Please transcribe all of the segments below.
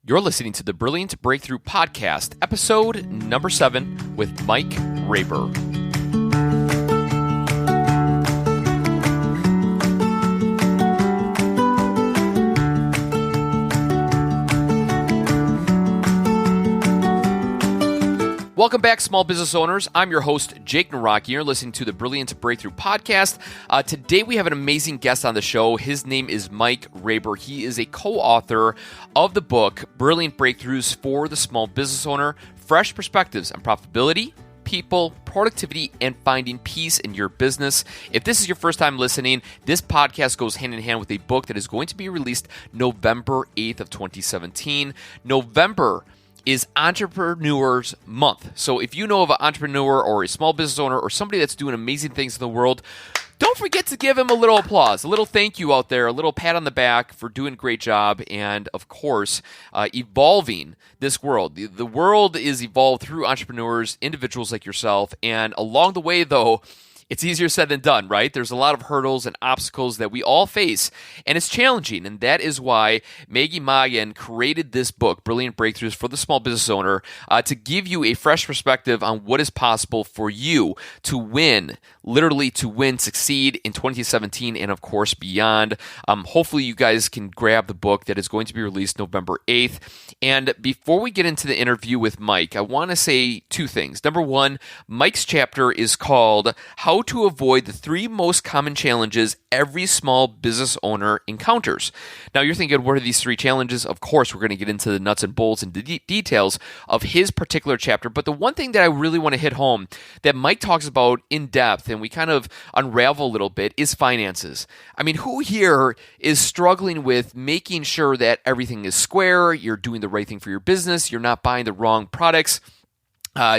You're listening to the Brilliant Breakthrough Podcast, episode number 7 with Mike Raber. Welcome back, small business owners. I'm your host, Jake Naraki. You're listening to the Brilliant Breakthrough Podcast. Today, we have an amazing guest on the show. His name is Mike Raber. He is a co-author of the book, Brilliant Breakthroughs for the Small Business Owner, Fresh Perspectives on Profitability, People, Productivity, and Finding Peace in Your Business. If this is your first time listening, this podcast goes hand in hand with a book that is going to be released November 8th of 2017. November is Entrepreneurs Month. So if you know of an entrepreneur or a small business owner or somebody that's doing amazing things in the world, don't forget to give him a little applause, a little thank you out there, a little pat on the back for doing a great job and, of course, evolving this world. The world is evolved through entrepreneurs, individuals like yourself, and along the way, though, it's easier said than done, right? There's a lot of hurdles and obstacles that we all face, and it's challenging, and that is why Maggie Mayan created this book, Brilliant Breakthroughs for the Small Business Owner, to give you a fresh perspective on what is possible for you to win, literally to win, succeed in 2017 and, of course, beyond. Hopefully, you guys can grab the book that is going to be released November 8th. And before we get into the interview with Mike, I want to say two things. Number one, Mike's chapter is called How to Avoid the 3 Most Common Challenges Every Small Business Owner Encounters. Now, you're thinking, what are these 3 challenges? Of course, we're going to get into the nuts and bolts and details of his particular chapter. But the one thing that I really want to hit home that Mike talks about in depth and we kind of unravel a little bit is finances. I mean, who here is struggling with making sure that everything is square, you're doing the right thing for your business, you're not buying the wrong products,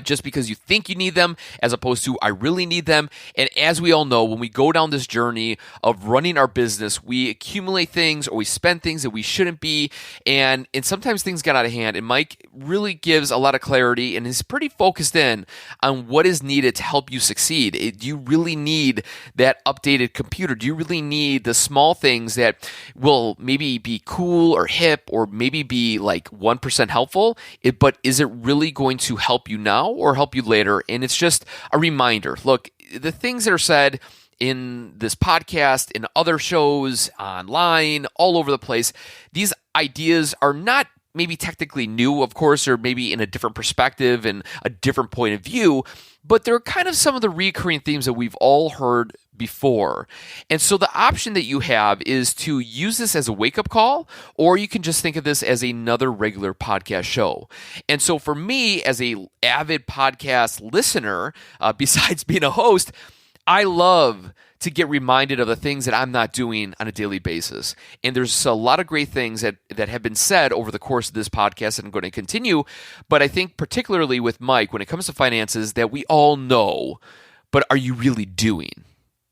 just because you think you need them as opposed to I really need them. And as we all know, when we go down this journey of running our business, we accumulate things or we spend things that we shouldn't be. And sometimes things get out of hand. And Mike really gives a lot of clarity and is pretty focused in on what is needed to help you succeed. Do you really need that updated computer? Do you really need the small things that will maybe be cool or hip or maybe be like 1% helpful? But is it really going to help you now or help you later? And it's just a reminder. Look, the things that are said in this podcast, in other shows, online, all over the place, these ideas are not maybe technically new, of course, or maybe in a different perspective and a different point of view, but they're kind of some of the recurring themes that we've all heard before. And so the option that you have is to use this as a wake-up call, or you can just think of this as another regular podcast show. And so for me, as a avid podcast listener, besides being a host, I love to get reminded of the things that I'm not doing on a daily basis. And there's a lot of great things that have been said over the course of this podcast and I'm going to continue. But I think particularly with Mike, when it comes to finances, that we all know, but are you really doing?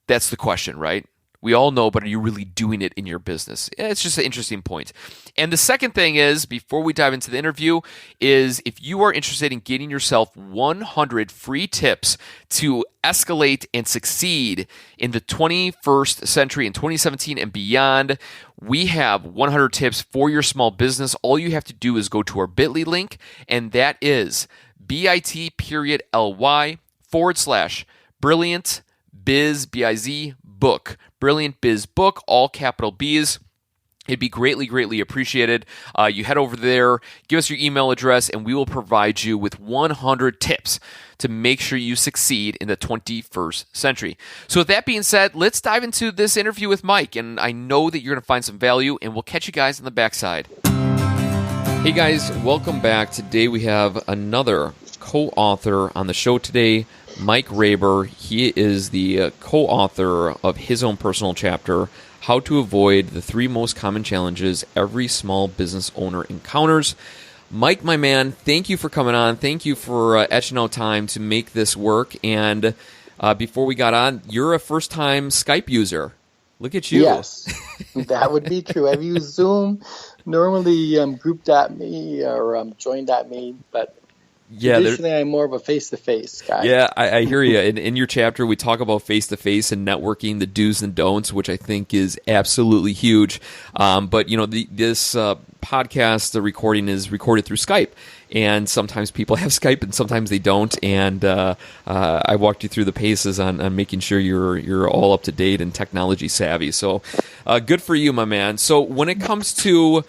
That's the question, right? We all know, but are you really doing it in your business? It's just an interesting point. And the second thing is, before we dive into the interview, is if you are interested in getting yourself 100 free tips to escalate and succeed in the 21st century in 2017 and beyond, we have 100 tips for your small business. All you have to do is go to our bit.ly link, and that is bit.ly/brilliant biz, B-I-Z, book. Brilliant Biz Book, all capital B's. It'd be greatly, greatly appreciated. You head over there, give us your email address, and we will provide you with 100 tips to make sure you succeed in the 21st century. So with that being said, let's dive into this interview with Mike, and I know that you're going to find some value, and we'll catch you guys on the backside. Hey guys, welcome back. Today we have another co-author on the show today, Mike Raber. He is the co-author of his own personal chapter, How to Avoid the 3 Most Common Challenges Every Small Business Owner Encounters. Mike, my man, thank you for coming on. Thank you for etching out time to make this work. And before we got on, you're a first-time Skype user. Look at you. Yes, that would be true. I've used Zoom, normally group.me or join.me, but Yeah, traditionally I'm more of a face-to-face guy. yeah, I hear you. In your chapter, we talk about face-to-face and networking, the do's and don'ts, which I think is absolutely huge. But, this podcast, the recording is recorded through Skype. And sometimes people have Skype and sometimes they don't. And I walked you through the paces on making sure you're all up to date and technology savvy. So good for you, my man. So when it comes to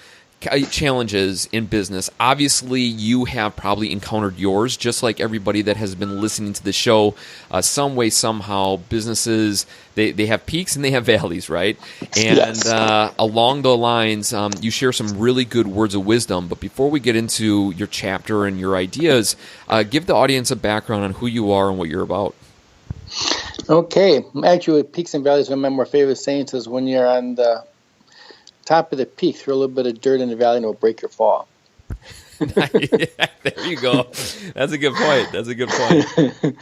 challenges in business, obviously you have probably encountered yours, just like everybody that has been listening to the show. Some way, somehow, businesses, they have peaks and they have valleys, right? And Yes. Along the lines, you share some really good words of wisdom. But before we get into your chapter and your ideas, give the audience a background on who you are and what you're about. Okay. Actually, peaks and valleys, one of my more favorite sayings is when you're on the top of the peak, throw a little bit of dirt in the valley and it'll break your fall. Yeah, there you go. That's a good point.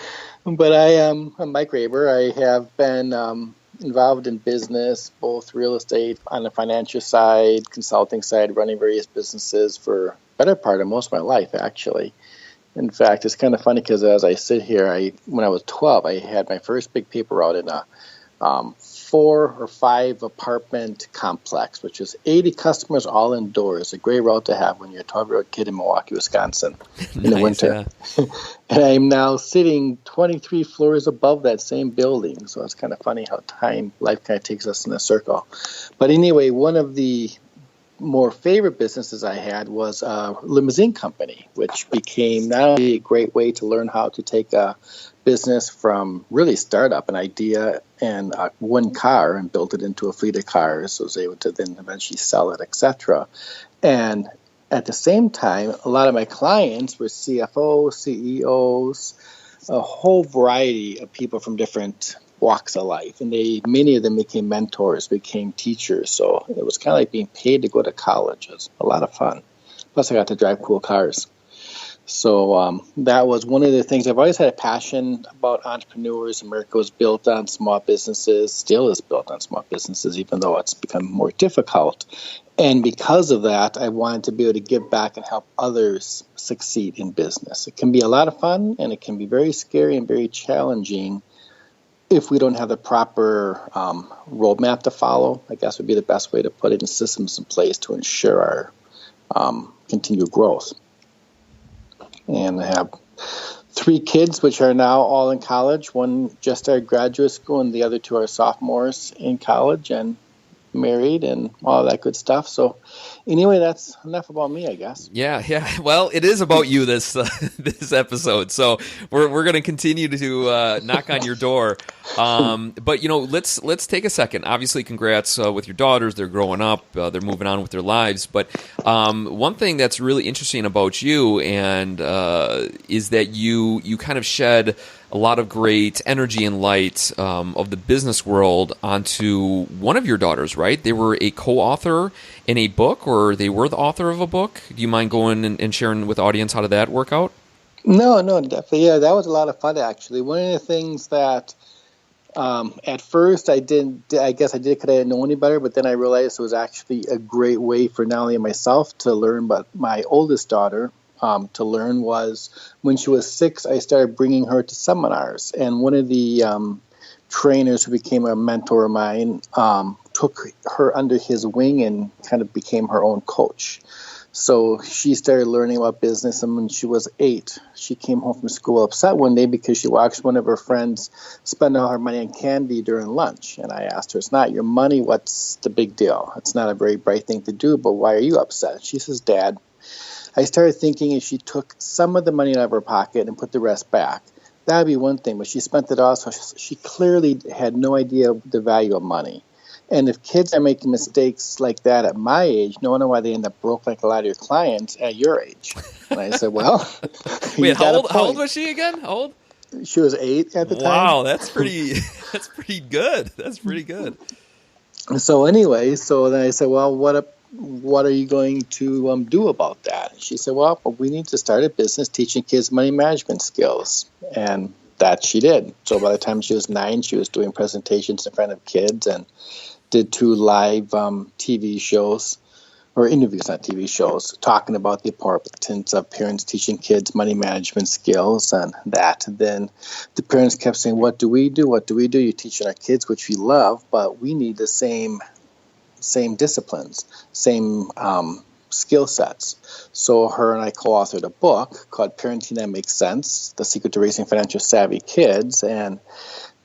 But I'm Mike Raber. I have been involved in business, both real estate on the financial side, consulting side, running various businesses for a better part of most of my life, actually. In fact, it's kind of funny because as I sit here, when I was 12, I had my first big paper route in a 4 or 5 apartment complex, which is 80 customers all indoors. A great route to have when you're a 12-year-old kid in Milwaukee, Wisconsin in the winter. Yeah. And I'm now sitting 23 floors above that same building. So it's kind of funny how life kind of takes us in a circle. But anyway, one of the more favorite businesses I had was a limousine company, which became not only a great way to learn how to take a business from really startup, an idea and one car, and build it into a fleet of cars. So I was able to then eventually sell it, etc. And at the same time, a lot of my clients were CFOs, CEOs, a whole variety of people from different walks of life. And many of them became mentors, became teachers. So it was kind of like being paid to go to college. It was a lot of fun. Plus, I got to drive cool cars. So that was one of the things. I've always had a passion about entrepreneurs. America was built on small businesses, still is built on small businesses, even though it's become more difficult. And because of that, I wanted to be able to give back and help others succeed in business. It can be a lot of fun, and it can be very scary and very challenging if we don't have the proper roadmap to follow. I guess would be the best way to put it, and systems in place to ensure our continued growth. And I have 3 kids, which are now all in college. One just started graduate school, and the other 2 are sophomores in college and married and all that good stuff. So anyway, that's enough about me, I guess. Yeah. Well, it is about you this episode. So we're going to continue to knock on your door. But let's take a second. Obviously, congrats with your daughters. They're growing up. They're moving on with their lives. But one thing that's really interesting about you and is that you kind of shed a lot of great energy and light of the business world onto one of your daughters, right? They were a co-author in a book, or they were the author of a book. Do you mind going and sharing with the audience how did that work out? No, definitely. Yeah, that was a lot of fun, actually. One of the things that at first I guess I did because I didn't know any better, but then I realized it was actually a great way for not only myself to learn, but my oldest daughter to learn. Was when she was 6, I started bringing her to seminars, and one of the trainers who became a mentor of mine took her under his wing and kind of became her own coach. So she started learning about business, and when she was 8, she came home from school upset one day because she watched one of her friends spend all her money on candy during lunch. And I asked her, "It's not your money. What's the big deal? It's not a very bright thing to do, but why are you upset?" She says, "Dad, I started thinking if she took some of the money out of her pocket and put the rest back, that would be one thing, but she spent it all, so she clearly had no idea the value of money. And if kids are making mistakes like that at my age, no wonder why they end up broke like a lot of your clients at your age." And I said, "Well, wait, how old was she again? How old?" She was 8 at the time. Wow, that's pretty good. That's pretty good. So anyway, then I said, "Well, what are you going to do about that?" And she said, "Well, we need to start a business teaching kids money management skills." And that she did. So by the time she was 9, she was doing presentations in front of kids and did 2 live TV shows or interviews, not TV shows, talking about the importance of parents teaching kids money management skills and that. And then the parents kept saying, what do we do? What do we do? You're teaching our kids, which we love, but we need the same disciplines, same skill sets. So her and I co-authored a book called Parenting That Makes Sense, The Secret to Raising Financial Savvy Kids. And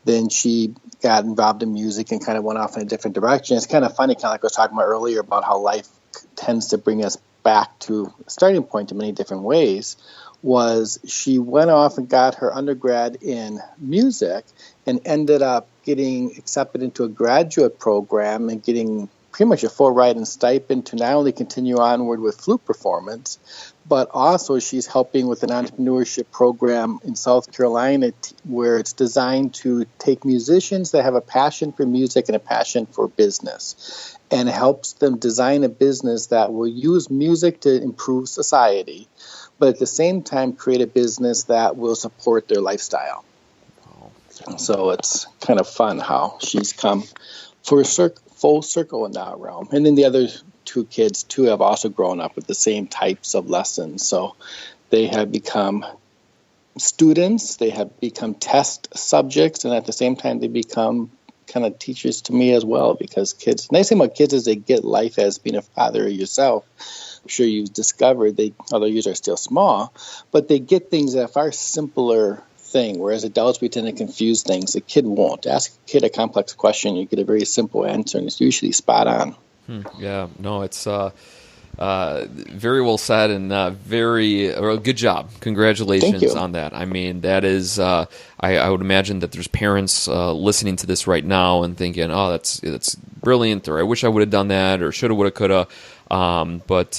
then she got involved in music and kind of went off in a different direction. It's kind of funny, kind of like I was talking about earlier about how life tends to bring us back to a starting point in many different ways, was she went off and got her undergrad in music and ended up getting accepted into a graduate program and getting pretty much a full ride and stipend to not only continue onward with flute performance, but also she's helping with an entrepreneurship program in South Carolina where it's designed to take musicians that have a passion for music and a passion for business and helps them design a business that will use music to improve society, but at the same time create a business that will support their lifestyle. So it's kind of fun how she's come for full circle in that realm. And then the other two kids, too, have also grown up with the same types of lessons. So they have become students, they have become test subjects, and at the same time they become kind of teachers to me as well, because kids, the nice thing about kids is they get life as being a father yourself. I'm sure you've discovered, although yours are still small, but they get things that are far simpler thing, whereas adults, we tend to confuse things. A kid won't. Ask a kid a complex question, you get a very simple answer, and it's usually spot on. Yeah, no, it's very well said and good job. Congratulations on that. I mean, that is, I would imagine that there's parents listening to this right now and thinking, oh, that's brilliant, or I wish I would have done that, or shoulda, woulda, coulda. But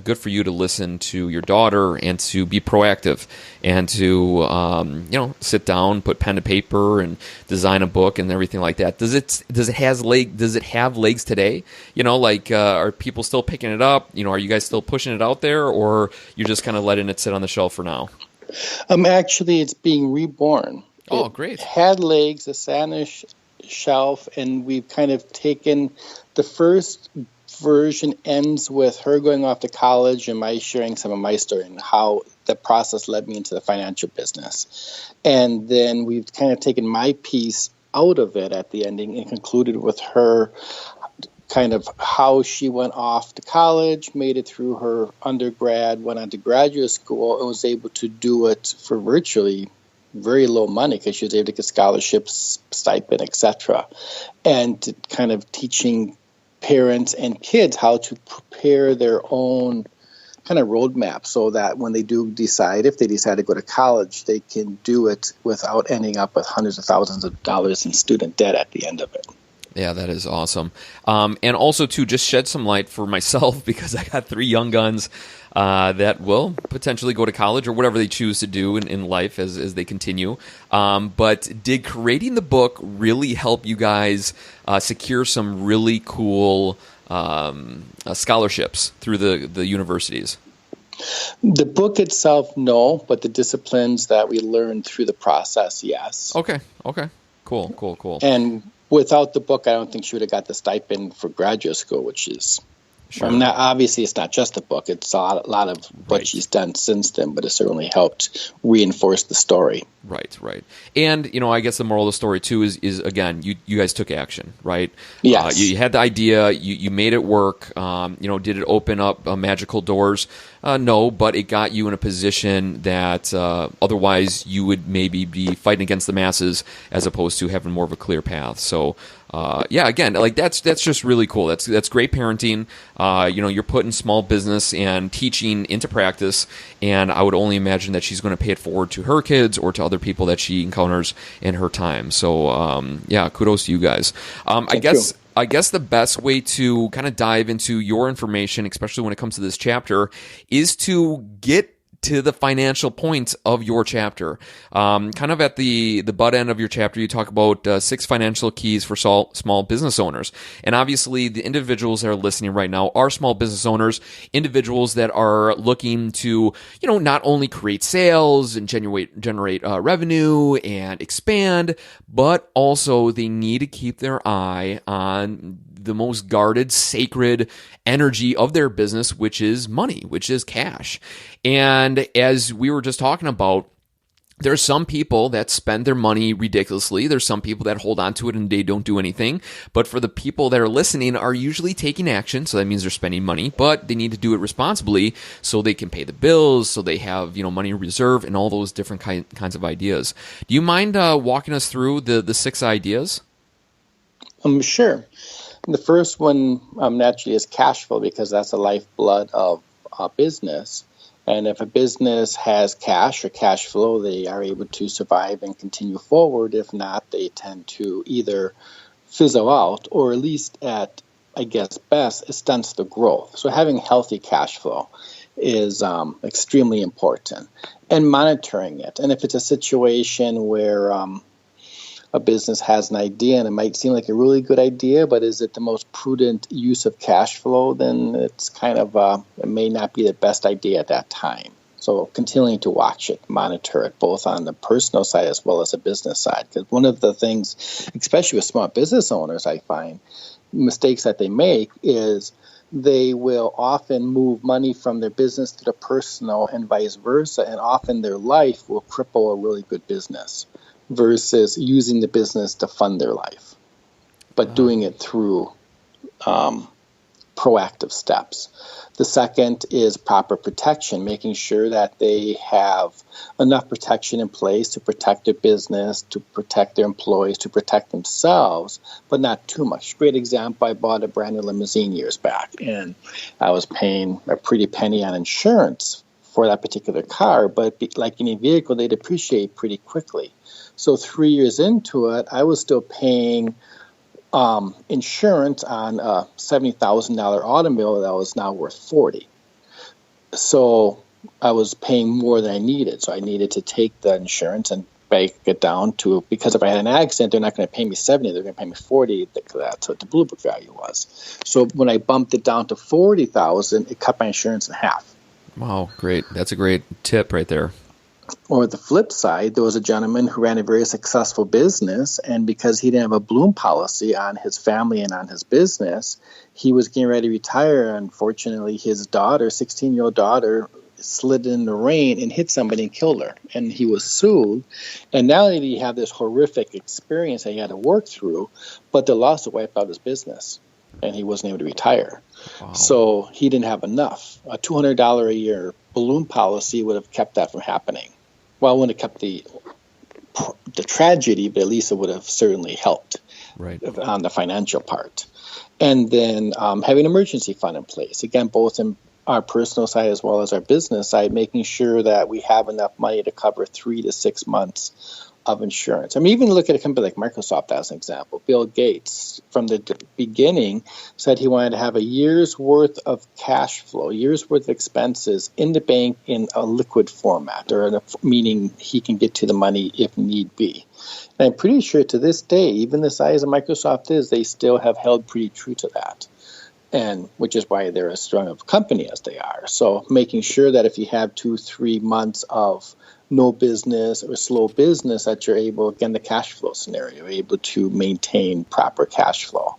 good for you to listen to your daughter and to be proactive and to sit down, put pen to paper, and design a book and everything like that. Does it have legs today? Are people still picking it up? Are you guys still pushing it out there, or you're just kind of letting it sit on the shelf for now? Actually, it's being reborn. Oh, great! It had legs, it's on a shelf, and we've kind of taken the first version ends with her going off to college and my sharing some of my story and how the process led me into the financial business. And then we've kind of taken my piece out of it at the ending and concluded with her kind of how she went off to college, made it through her undergrad, went on to graduate school, and was able to do it for virtually very low money because she was able to get scholarships, stipend, etc. And to kind of teaching parents and kids how to prepare their own kind of roadmap so that when they do decide, if they decide to go to college, they can do it without ending up with hundreds of thousands of dollars in student debt at the end of it. Yeah, that is awesome. And also, too, just shed some light for myself because I got 3 young guns that will potentially go to college or whatever they choose to do in life as they continue. But did creating the book really help you guys secure some really cool scholarships through the universities? The book itself, no, but the disciplines that we learned through the process, yes. Okay. Cool. And without the book, I don't think she would have got the stipend for graduate school, which is, sure. Obviously it's not just the book. It's a lot of what she's done since then, but it certainly helped reinforce the story. Right. And, I guess the moral of the story, too, is again, you guys took action, right? Yes. You had the idea, you made it work. Did it open up magical doors? No, but it got you in a position that otherwise you would maybe be fighting against the masses as opposed to having more of a clear path. So, again, that's just really cool. That's great parenting. You're putting small business and teaching into practice, and I would only imagine that she's going to pay it forward to her kids or to other people that she encounters in her time. So, kudos to you guys. I guess the best way to kind of dive into your information, especially when it comes to this chapter, is to get to the financial points of your chapter. Kind of at the butt end of your chapter, you talk about 6 financial keys for small business owners. And obviously, the individuals that are listening right now are small business owners, individuals that are looking to, not only create sales and generate revenue and expand, but also they need to keep their eye on the most guarded, sacred energy of their business, which is money, which is cash. And as we were just talking about, there's some people that spend their money ridiculously. There's some people that hold on to it and they don't do anything. But for the people that are listening are usually taking action. So that means they're spending money, but they need to do it responsibly so they can pay the bills, so they have, money in reserve and all those different kinds of ideas. Do you mind walking us through the 6 ideas? Sure. The first one naturally is cash flow, because that's the lifeblood of a business. And if a business has cash or cash flow, they are able to survive and continue forward. If not, they tend to either fizzle out, or at least at, best, it stunts the growth. So having healthy cash flow is extremely important, and monitoring it. And if it's a situation where a business has an idea and it might seem like a really good idea, but is it the most prudent use of cash flow, then it's kind of, it may not be the best idea at that time. So continuing to watch it, monitor it, both on the personal side as well as the business side. Because one of the things, especially with small business owners, I find mistakes that they make is they will often move money from their business to the personal and vice versa, and often their life will cripple a really good business, versus using the business to fund their life, but doing it through proactive steps. The second is proper protection, making sure that they have enough protection in place to protect their business, to protect their employees, to protect themselves, but not too much. Great example, I bought a brand new limousine years back, and I was paying a pretty penny on insurance for that particular car, but like any vehicle, they depreciate pretty quickly. So 3 years into it, I was still paying insurance on a $70,000 automobile that was now worth $40,000. So I was paying more than I needed. So I needed to take the insurance and bank it down to, because if I had an accident, they're not going to pay me $70,000, they're going to pay me $40,000. That's what the Blue Book value was. So when I bumped it down to $40,000, it cut my insurance in half. Wow, great. That's a great tip right there. Or the flip side, there was a gentleman who ran a very successful business, and because he didn't have a bloom policy on his family and on his business, he was getting ready to retire. Unfortunately, his daughter, 16-year-old daughter, slid in the rain and hit somebody and killed her, and he was sued. And not only did he have this horrific experience that he had to work through, but the lawsuit wiped out his business, and he wasn't able to retire. Wow. So he didn't have enough. A $200 a year balloon policy would have kept that from happening. Well, it wouldn't have kept the tragedy, but at least it would have certainly helped on the financial part. And then having an emergency fund in place, again, both in our personal side as well as our business side, making sure that we have enough money to cover 3 to 6 months of insurance. I mean, even look at a company like Microsoft as an example. Bill Gates, from the beginning, said he wanted to have a year's worth of cash flow, year's worth of expenses in the bank in a liquid format, or meaning he can get to the money if need be. And I'm pretty sure to this day, even the size of Microsoft is, they still have held pretty true to that. And which is why they're as strong of a company as they are. So making sure that if you have 2-3 months of no business or slow business, that you're able, again, the cash flow scenario, able to maintain proper cash flow.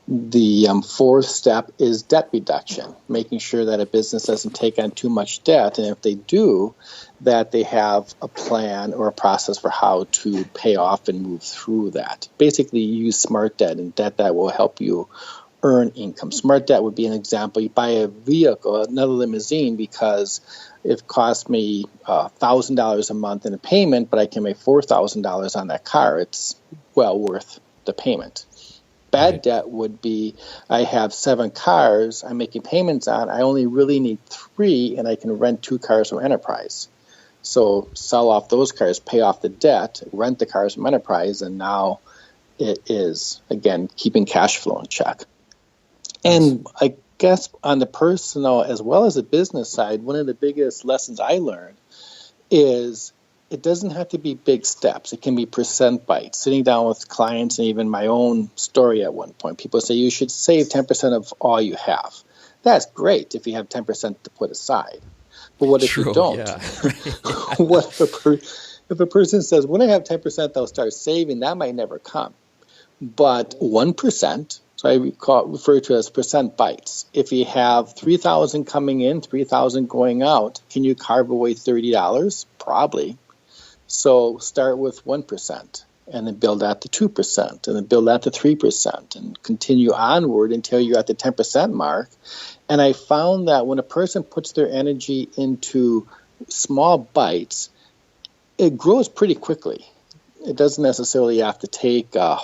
The fourth step is debt reduction, making sure that a business doesn't take on too much debt, and if they do, that they have a plan or a process for how to pay off and move through that. Basically, use smart debt and debt that will help you earn income. Smart debt would be an example. You buy a vehicle, another limousine, because it cost me $1,000 a month in a payment, but I can make $4,000 on that car. It's well worth the payment. Bad debt would be, I have 7 cars I'm making payments on. I only really need 3, and I can rent 2 cars from Enterprise. So sell off those cars, pay off the debt, rent the cars from Enterprise, and now it is, again, keeping cash flow in check. And I guess on the personal as well as the business side, one of the biggest lessons I learned is it doesn't have to be big steps. It can be percent bites. Sitting down with clients, and even my own story at one point, people say you should save 10% of all you have. That's great if you have 10% to put aside. But what if you don't? Yeah. What if a person says, when I have 10%, I'll start saving, that might never come. But 1%, so So I refer to it as percent bites. If you have 3,000 coming in, 3,000 going out, can you carve away $30? Probably. So start with 1% and then build that to 2% and then build that to 3% and continue onward until you're at the 10% mark. And I found that when a person puts their energy into small bites, it grows pretty quickly. It doesn't necessarily have to take a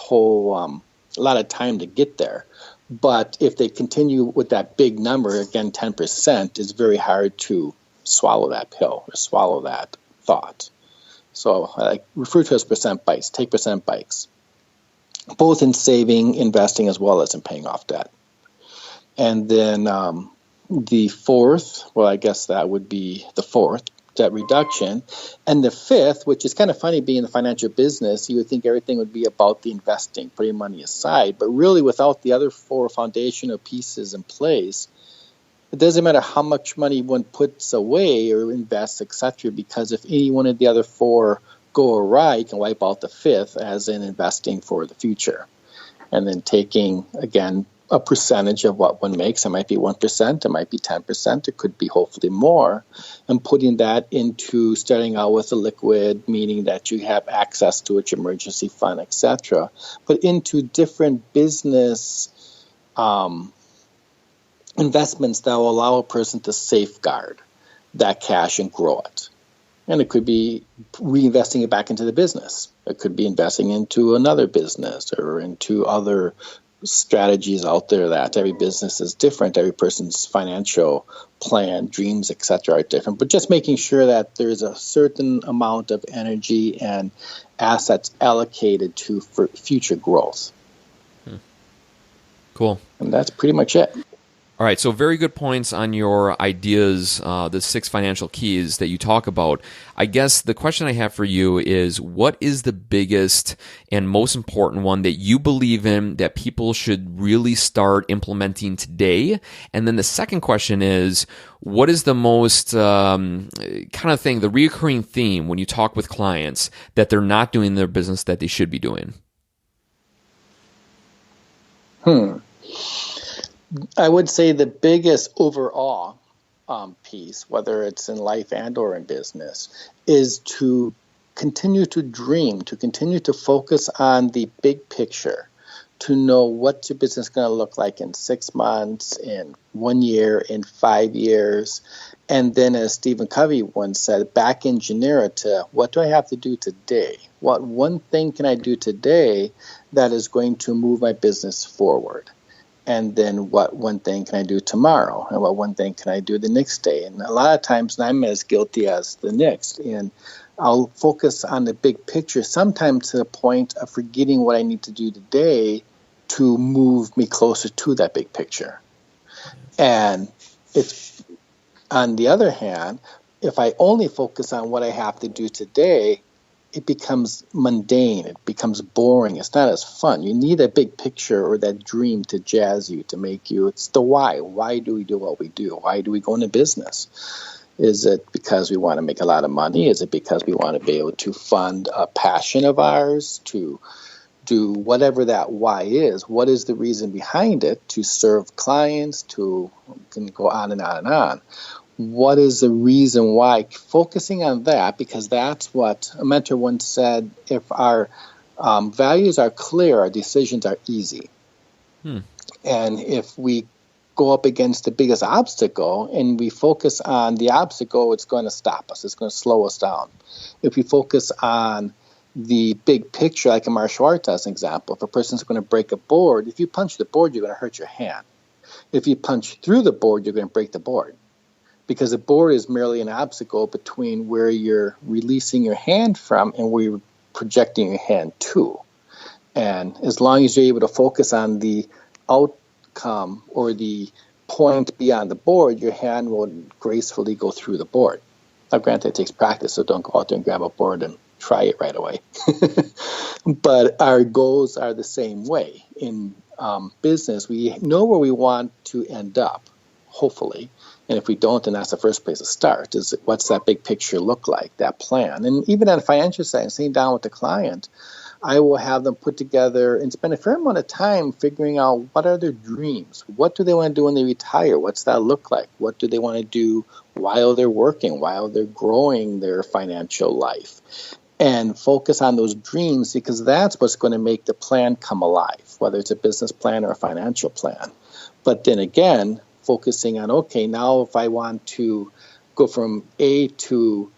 lot of time to get there. But if they continue with that big number, again, 10%, it's very hard to swallow that pill or swallow that thought. So I refer to it as percent bites. Take percent bites, both in saving, investing, as well as in paying off debt. And then the fourth, well, I guess that would be the fourth, debt reduction. And the fifth, which is kind of funny, being in the financial business, you would think everything would be about the investing, putting money aside. But really, without the other four foundational pieces in place, it doesn't matter how much money one puts away or invests, etc., because if any one of the other four go awry, you can wipe out the fifth, as in investing for the future. And then taking, again, a percentage of what one makes. It might be 1%, it might be 10%, it could be hopefully more, and putting that into starting out with a liquid, meaning that you have access to its emergency fund, etc., but into different business investments that will allow a person to safeguard that cash and grow it. And it could be reinvesting it back into the business. It could be investing into another business or into other strategies out there. That every business is different. Every person's financial plan, dreams, etc. are different. But just making sure that there's a certain amount of energy and assets allocated to for future growth. Cool. And that's pretty much it. All right, so very good points on your ideas, the 6 financial keys that you talk about. I guess the question I have for you is, what is the biggest and most important one that you believe in that people should really start implementing today? And then the second question is, what is the most kind of thing, the recurring theme when you talk with clients that they're not doing in their business that they should be doing? I would say the biggest overall piece, whether it's in life and or in business, is to continue to dream, to continue to focus on the big picture, to know what your business is going to look like in 6 months, in 1 year, in 5 years. And then, as Stephen Covey once said, back engineer it to, what do I have to do today? What one thing can I do today that is going to move my business forward? And then what one thing can I do tomorrow? And what one thing can I do the next day? And a lot of times I'm as guilty as the next. And I'll focus on the big picture, sometimes to the point of forgetting what I need to do today to move me closer to that big picture. And it's, on the other hand, if I only focus on what I have to do today, it becomes mundane, it becomes boring, it's not as fun. You need a big picture or that dream to jazz you, to make you, it's the why. Why do we do what we do? Why do we go into business? Is it because we want to make a lot of money? Is it because we want to be able to fund a passion of ours, to do whatever that why is? What is the reason behind it? To serve clients, to, can go on and on and on. What is the reason why? Focusing on that, because that's what a mentor once said, if our values are clear, our decisions are easy. And if we go up against the biggest obstacle and we focus on the obstacle, it's going to stop us. It's going to slow us down. If we focus on the big picture, like a martial arts as an example, if a person's going to break a board, if you punch the board, you're going to hurt your hand. If you punch through the board, you're going to break the board. Because the board is merely an obstacle between where you're releasing your hand from and where you're projecting your hand to. And as long as you're able to focus on the outcome or the point beyond the board, your hand will gracefully go through the board. Now, granted, it takes practice, so don't go out there and grab a board and try it right away. But our goals are the same way. In business, we know where we want to end up, hopefully. And if we don't, then that's the first place to start, is what's that big picture look like, that plan. And even on the financial side, sitting down with the client, I will have them put together and spend a fair amount of time figuring out what are their dreams. What do they want to do when they retire? What's that look like? What do they want to do while they're working, while they're growing their financial life? And focus on those dreams, because that's what's going to make the plan come alive, whether it's a business plan or a financial plan. But then again, focusing on, okay, now if I want to go from A to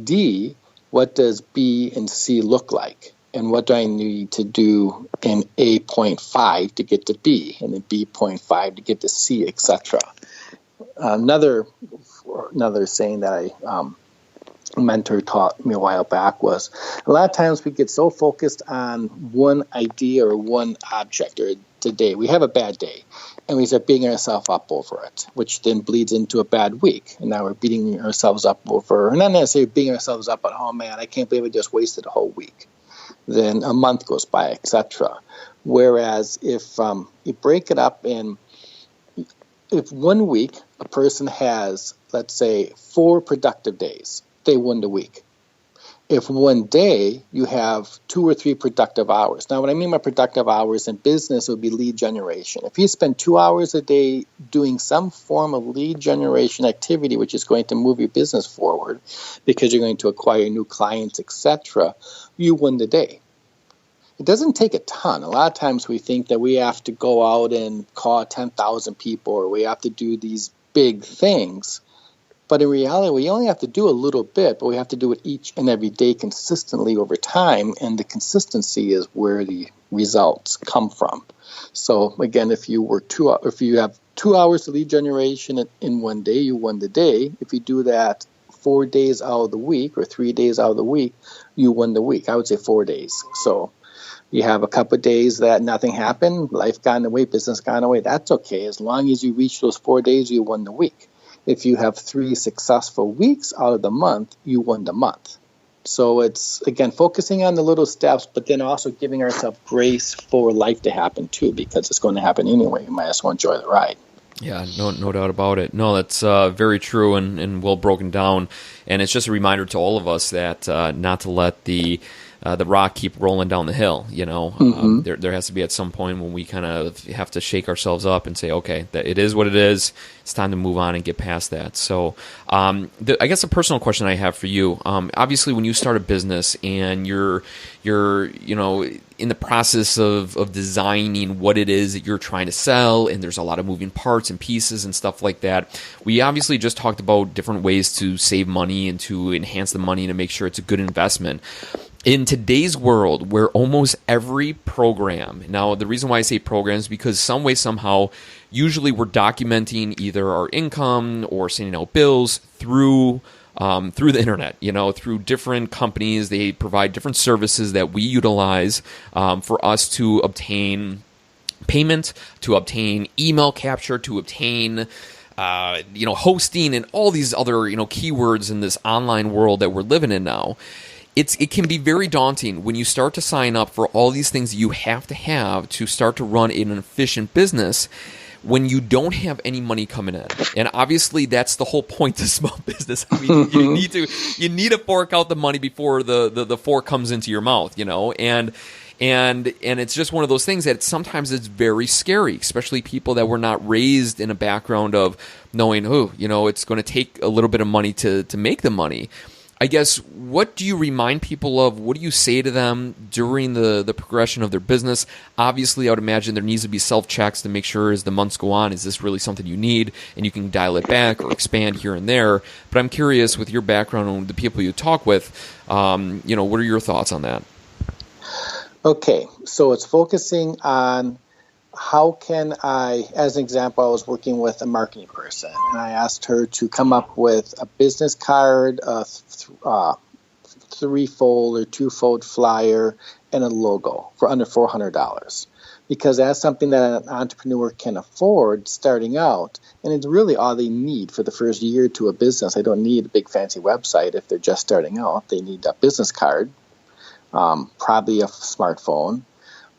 D, what does B and C look like? And what do I need to do in A.5 to get to B, and in B.5 to get to C, etc.? Another saying that a mentor taught me a while back was, a lot of times we get so focused on one idea or one object, or today we have a bad day, and we start beating ourselves up over it, which then bleeds into a bad week. And now we're beating ourselves up over, and not necessarily beating ourselves up, but, oh man, I can't believe I just wasted a whole week. Then a month goes by, etc. Whereas if you break it up in, if 1 week a person has, let's say, 4 productive days, they won the week. If 1 day you have 2 or 3 productive hours. Now, what I mean by productive hours in business would be lead generation. If you spend 2 hours a day doing some form of lead generation activity, which is going to move your business forward because you're going to acquire new clients, etc., you win the day. It doesn't take a ton. A lot of times we think that we have to go out and call 10,000 people, or we have to do these big things. But in reality, we only have to do a little bit, but we have to do it each and every day consistently over time, and the consistency is where the results come from. So again, if you have 2 hours of lead generation in 1 day, you won the day. If you do that 4 days out of the week or 3 days out of the week, you won the week. I would say 4 days. So you have a couple of days that nothing happened, life got in the way, business got in the way. That's okay. As long as you reach those 4 days, you won the week. If you have 3 successful weeks out of the month, you won the month. So it's, again, focusing on the little steps, but then also giving ourselves grace for life to happen too, because it's going to happen anyway. You might as well enjoy the ride. Yeah, no doubt about it. No, that's very true and well broken down. And it's just a reminder to all of us that not to let the rock keep rolling down the hill. You know, there has to be at some point when we kind of have to shake ourselves up and say, okay, that it is what it is. It's time to move on and get past that. So, I guess a personal question I have for you. Obviously, when you start a business and you're in the process of designing what it is that you're trying to sell, and there's a lot of moving parts and pieces and stuff like that. We obviously just talked about different ways to save money and to enhance the money and to make sure it's a good investment. In today's world, where almost every program, now the reason why I say program is because some way, somehow, usually we're documenting either our income or sending out bills through the internet, through different companies. They provide different services that we utilize for us to obtain payment, to obtain email capture, to obtain hosting, and all these other keywords in this online world that we're living in now. It can be very daunting when you start to sign up for all these things you have to start to run an efficient business when you don't have any money coming in. And obviously that's the whole point of small business. I mean, you need to fork out the money before the fork comes into your mouth, and it's just one of those things that sometimes it's very scary, especially people that were not raised in a background of knowing, it's going to take a little bit of money to make the money. I guess, what do you remind people of? What do you say to them during the progression of their business? Obviously, I would imagine there needs to be self-checks to make sure as the months go on, is this really something you need? And you can dial it back or expand here and there. But I'm curious, with your background and the people you talk with, what are your thoughts on that? Okay, so it's focusing on how can I, as an example, I was working with a marketing person, and I asked her to come up with a business card, a threefold or twofold flyer, and a logo for under $400. Because that's something that an entrepreneur can afford starting out, and it's really all they need for the first year to a business. They don't need a big fancy website if they're just starting out. They need a business card, probably a smartphone.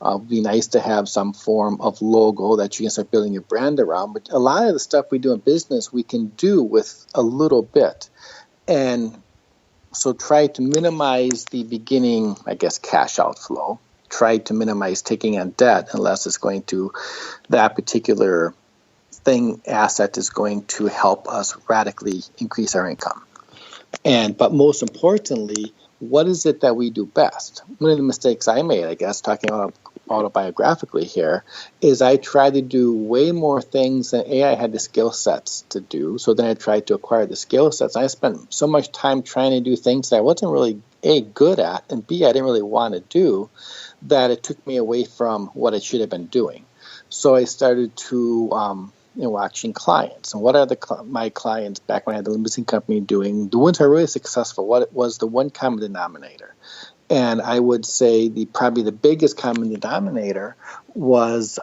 It would be nice to have some form of logo that you can start building your brand around. But a lot of the stuff we do in business, we can do with a little bit. And So try to minimize the beginning, I guess, cash outflow. Try to minimize taking on debt unless it's going to, that particular asset is going to help us radically increase our income. But most importantly, what is it that we do best? One of the mistakes I made, I guess, talking autobiographically here, is I tried to do way more things than I had the skill sets to do. So then I tried to acquire the skill sets. I spent so much time trying to do things that I wasn't really good at, and B, I didn't really want to do, that it took me away from what I should have been doing. So I started to watching clients. And what are my clients back when I had the limousine company doing? The ones who are really successful, what was the one common denominator? And I would say probably the biggest common denominator was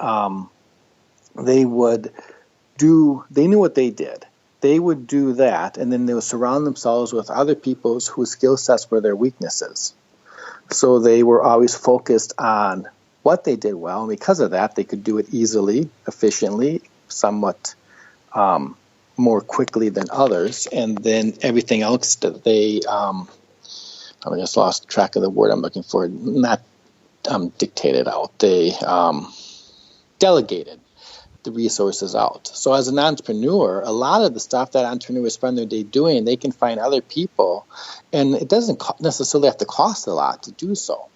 they knew what they did. They would do that, and then they would surround themselves with other people whose skill sets were their weaknesses. So they were always focused on what they did well, and because of that, they could do it easily, efficiently, somewhat more quickly than others. And then everything else that they, I just lost track of the word I'm looking for, not dictated out. They delegated the resources out. So as an entrepreneur, a lot of the stuff that entrepreneurs spend their day doing, they can find other people, and it doesn't necessarily have to cost a lot to do so.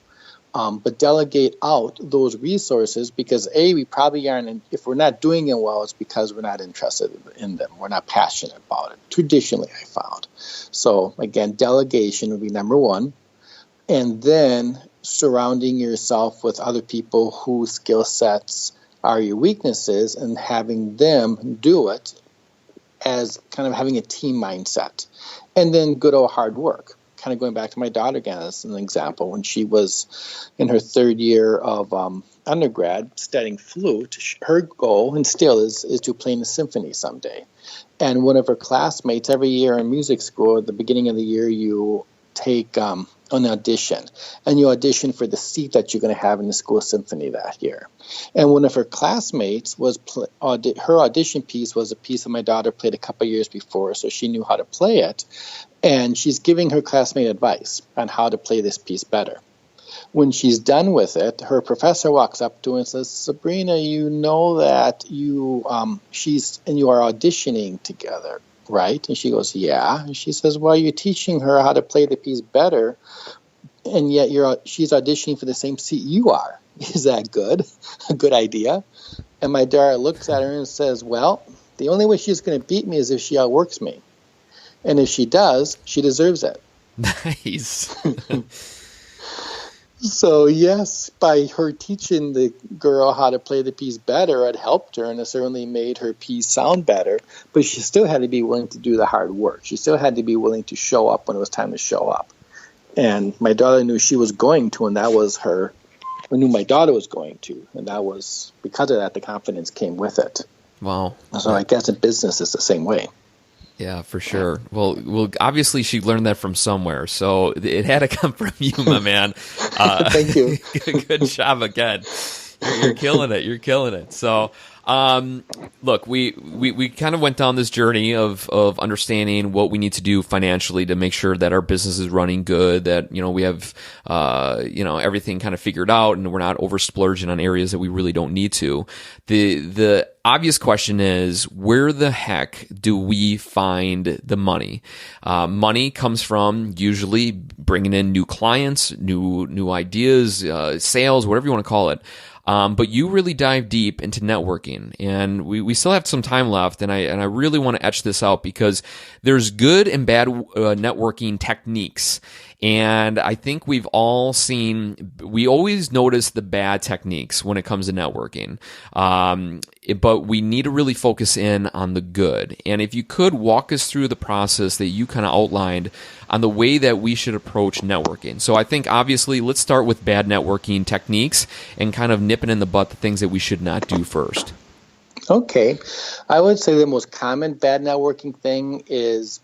But delegate out those resources because we probably aren't, if we're not doing it well, it's because we're not interested in them. We're not passionate about it. Traditionally, I found. So again, delegation would be number one. And then surrounding yourself with other people whose skill sets are your weaknesses and having them do it as kind of having a team mindset. And then good old hard work. Kind of going back to my daughter again as an example, when she was in her third year of undergrad studying flute, her goal, and still is to play in a symphony someday. And one of her classmates, every year in music school, at the beginning of the year, you take an audition, and you audition for the seat that you're going to have in the school symphony that year. And one of her classmates her audition piece was a piece that my daughter played a couple of years before, so she knew how to play it. And she's giving her classmate advice on how to play this piece better. When she's done with it, her professor walks up to her and says, "Sabrina, you know that you are auditioning together, right?" And she goes, "Yeah." And she says, "Well, you're teaching her how to play the piece better, and yet she's auditioning for the same seat you are. Is that good? A good idea?" And my daughter looks at her and says, "Well, the only way she's going to beat me is if she outworks me. And if she does, she deserves it." Nice. So yes, by her teaching the girl how to play the piece better, it helped her, and it certainly made her piece sound better. But she still had to be willing to do the hard work. She still had to be willing to show up when it was time to show up. And my daughter knew she was going to, and that was I knew my daughter was going to, and that was, because of that, the confidence came with it. Wow. So I guess in business it's the same way. Yeah, for sure. Well, obviously she learned that from somewhere, so it had to come from you, my man. Thank you. Good job again. You're killing it. You're killing it. So, look, we kind of went down this journey of understanding what we need to do financially to make sure that our business is running good, that, we have, everything kind of figured out and we're not over splurging on areas that we really don't need to. The obvious question is, where the heck do we find the money? Money comes from usually bringing in new clients, new ideas, sales, whatever you want to call it. But you really dive deep into networking, and we still have some time left, and I really want to etch this out because there's good and bad networking techniques. And I think we always notice the bad techniques when it comes to networking. But we need to really focus in on the good. And if you could walk us through the process that you kind of outlined on the way that we should approach networking. So I think obviously let's start with bad networking techniques and kind of nipping in the butt the things that we should not do first. Okay. I would say the most common bad networking thing is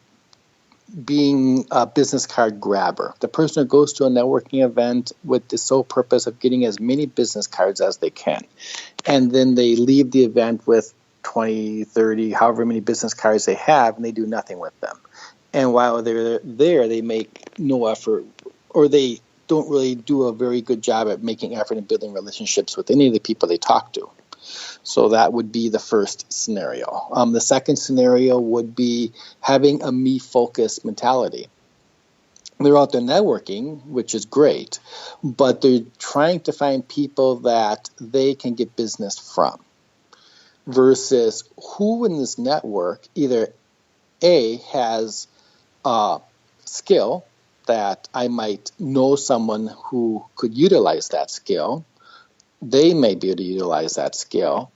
being a business card grabber. The person who goes to a networking event with the sole purpose of getting as many business cards as they can. And then they leave the event with 20, 30, however many business cards they have, and they do nothing with them. And while they're there, they make no effort, or they don't really do a very good job at making effort in building relationships with any of the people they talk to. So that would be the first scenario. The second scenario would be having a me-focused mentality. They're out there networking, which is great, but they're trying to find people that they can get business from, versus who in this network either A, has a skill that I might know someone who could utilize that skill. They may be able to utilize that skill.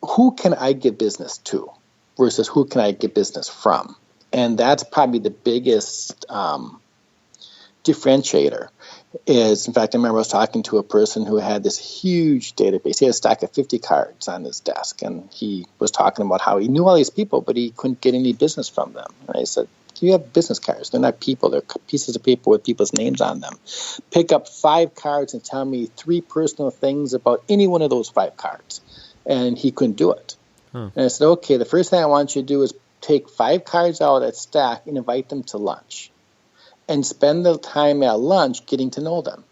Who can I get business to versus who can I get business from? And that's probably the biggest differentiator. Is, in fact, I remember I was talking to a person who had this huge database. He had a stack of 50 cards on his desk, and he was talking about how he knew all these people, but he couldn't get any business from them. And I said, you have business cards. They're not people. They're pieces of paper with people's names on them. Pick up 5 cards and tell me 3 personal things about any one of those 5 cards. And he couldn't do it. And I said, okay, the first thing I want you to do is take 5 cards out of that stack and invite them to lunch. And spend the time at lunch getting to know them.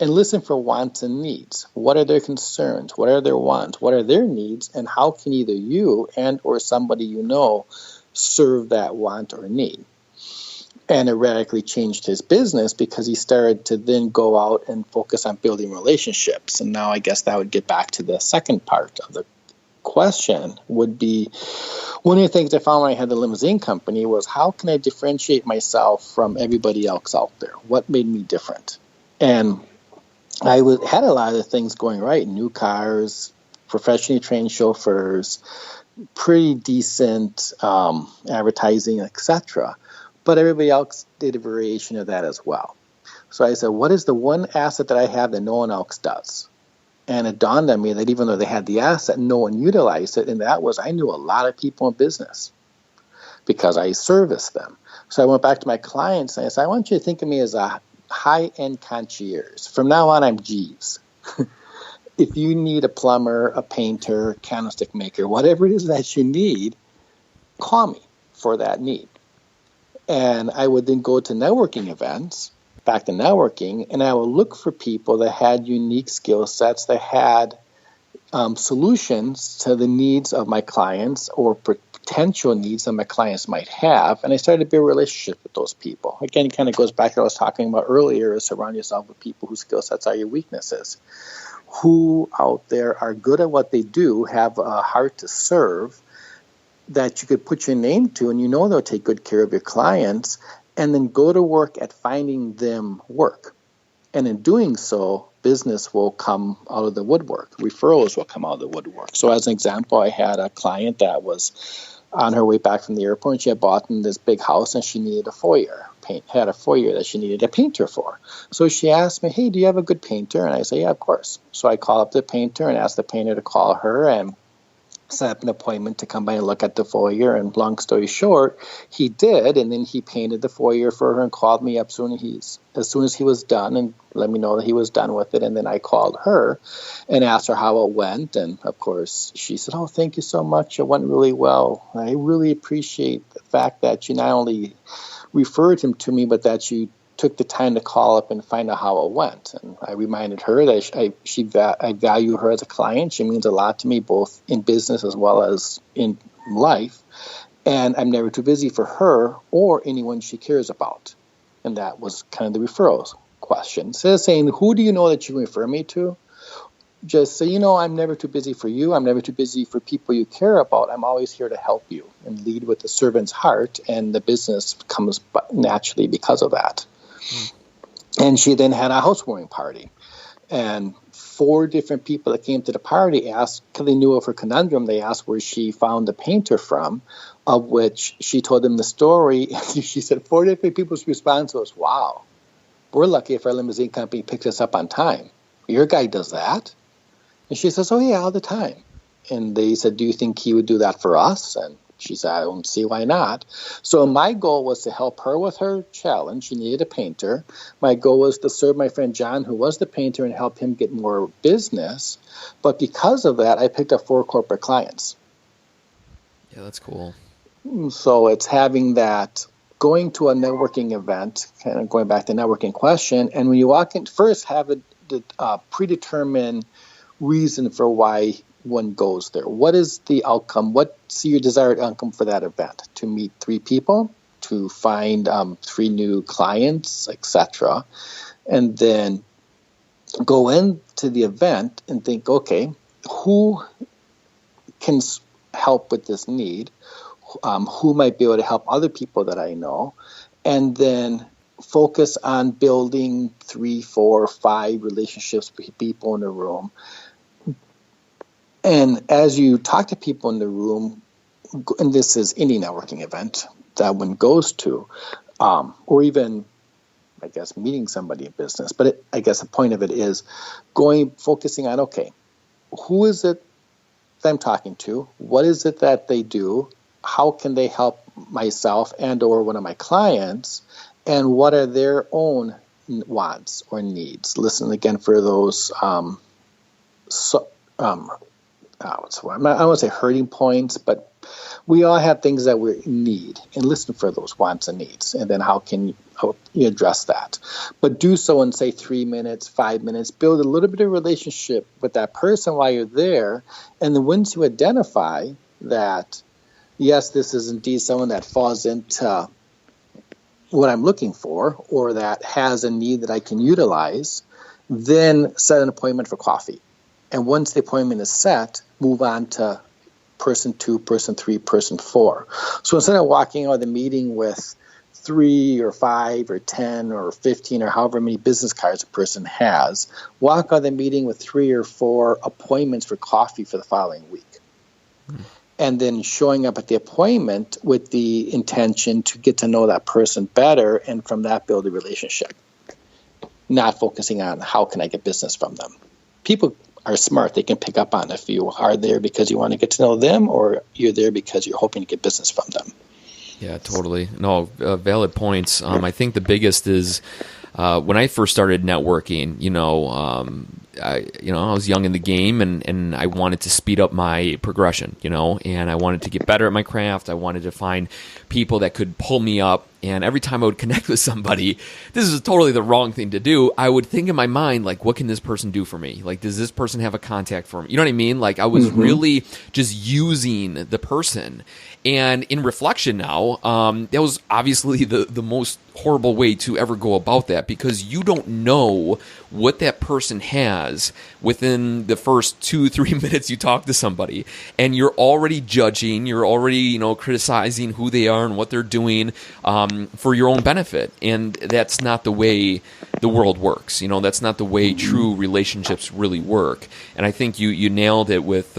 And listen for wants and needs. What are their concerns? What are their wants? What are their needs? And how can either you and or somebody you know serve that want or need? And it radically changed his business because he started to then go out and focus on building relationships. And now I guess that would get back to the second part of the question, would be one of the things I found when I had the limousine company was, how can I differentiate myself from everybody else out there? What made me different? And I had a lot of the things going right: new cars, professionally trained chauffeurs, pretty decent advertising, etc. But everybody else did a variation of that as well. So I said, what is the one asset that I have that no one else does? And it dawned on me that even though they had the asset, no one utilized it. And that was, I knew a lot of people in business because I serviced them. So I went back to my clients and I said, I want you to think of me as a high-end concierge. From now on, I'm Jeeves. If you need a plumber, a painter, candlestick maker, whatever it is that you need, call me for that need. And I would then go to networking events, back to networking, and I would look for people that had unique skill sets, that had solutions to the needs of my clients or potential needs that my clients might have. And I started to build relationships with those people. Again, it kind of goes back to what I was talking about earlier, is surround yourself with people whose skill sets are your weaknesses, who out there are good at what they do, have a heart to serve, that you could put your name to, and you know they'll take good care of your clients, and then go to work at finding them work. And in doing so, business will come out of the woodwork. Referrals will come out of the woodwork. So as an example, I had a client that was on her way back from the airport, and she had bought in this big house, and she needed a foyer. Had a foyer that she needed a painter for. So she asked me, hey, do you have a good painter? And I say, yeah, of course. So I call up the painter and ask the painter to call her and set up an appointment to come by and look at the foyer. And long story short, he did, and then he painted the foyer for her and called me up as soon as he was done and let me know that he was done with it. And then I called her and asked her how it went. And of course, she said, oh, thank you so much. It went really well. I really appreciate the fact that you not only referred him to me, but that you took the time to call up and find out how it went. And I reminded her that I value her as a client. She means a lot to me, both in business as well as in life. And I'm never too busy for her or anyone she cares about. And that was kind of the referrals question. Instead of saying, who do you know that you refer me to? Just say, I'm never too busy for you. I'm never too busy for people you care about. I'm always here to help you, and lead with the servant's heart. And the business comes naturally because of that. And she then had a housewarming party. And 4 different people that came to the party asked, because they knew of her conundrum, they asked where she found the painter from, of which she told them the story. She said 4 different people's response was, wow, we're lucky if our limousine company picks us up on time. Your guy does that? And she says, oh, yeah, all the time. And they said, do you think he would do that for us? And she said, I don't see why not. So my goal was to help her with her challenge. She needed a painter. My goal was to serve my friend John, who was the painter, and help him get more business. But because of that, I picked up 4 corporate clients. Yeah, that's cool. So it's having that, going to a networking event, kind of going back to the networking question, and when you walk in, first have a predetermined reason for why one goes there. What is the outcome? What's your desired outcome for that event? To meet 3 people, to find 3 new clients, etc. And then go into the event and think, okay, who can help with this need? Who might be able to help other people that I know, and then focus on building 3, 4, 5 relationships with people in the room. And as you talk to people in the room, and this is any networking event that one goes to, or even, I guess, meeting somebody in business, but I guess the point of it is focusing on, okay, who is it that I'm talking to? What is it that they do? How can they help myself and or one of my clients? And what are their own wants or needs? Listen again for those, I don't want to say hurting points, but we all have things that we need, and listen for those wants and needs. And then how you address that? But do so in, say, 3 minutes, 5 minutes. Build a little bit of relationship with that person while you're there. And then once you identify that, yes, this is indeed someone that falls into what I'm looking for, or that has a need that I can utilize, then set an appointment for coffee. And once the appointment is set, move on to person 2, person 3, person 4. So instead of walking out of the meeting with 3 or 5 or 10 or 15 or however many business cards a person has, walk out of the meeting with 3 or 4 appointments for coffee for the following week. And then showing up at the appointment with the intention to get to know that person better, and from that build a relationship. Not focusing on how can I get business from them. People are smart. They can pick up on if you are there because you want to get to know them, or you're there because you're hoping to get business from them. Yeah, totally. No, valid points. I think the biggest is when I first started networking, I was young in the game, and I wanted to speed up my progression, and I wanted to get better at my craft. I wanted to find people that could pull me up. And every time I would connect with somebody, this is totally the wrong thing to do. I would think in my mind, like, what can this person do for me? Like, does this person have a contact for me? You know what I mean? Like, I was really just using the person. And in reflection now, that was obviously the most horrible way to ever go about that, because you don't know what that person has within the first 2-3 minutes you talk to somebody. And you're already judging, you're already, criticizing who they are and what they're doing for your own benefit. And that's not the way the world works. That's not the way true relationships really work. And I think you nailed it with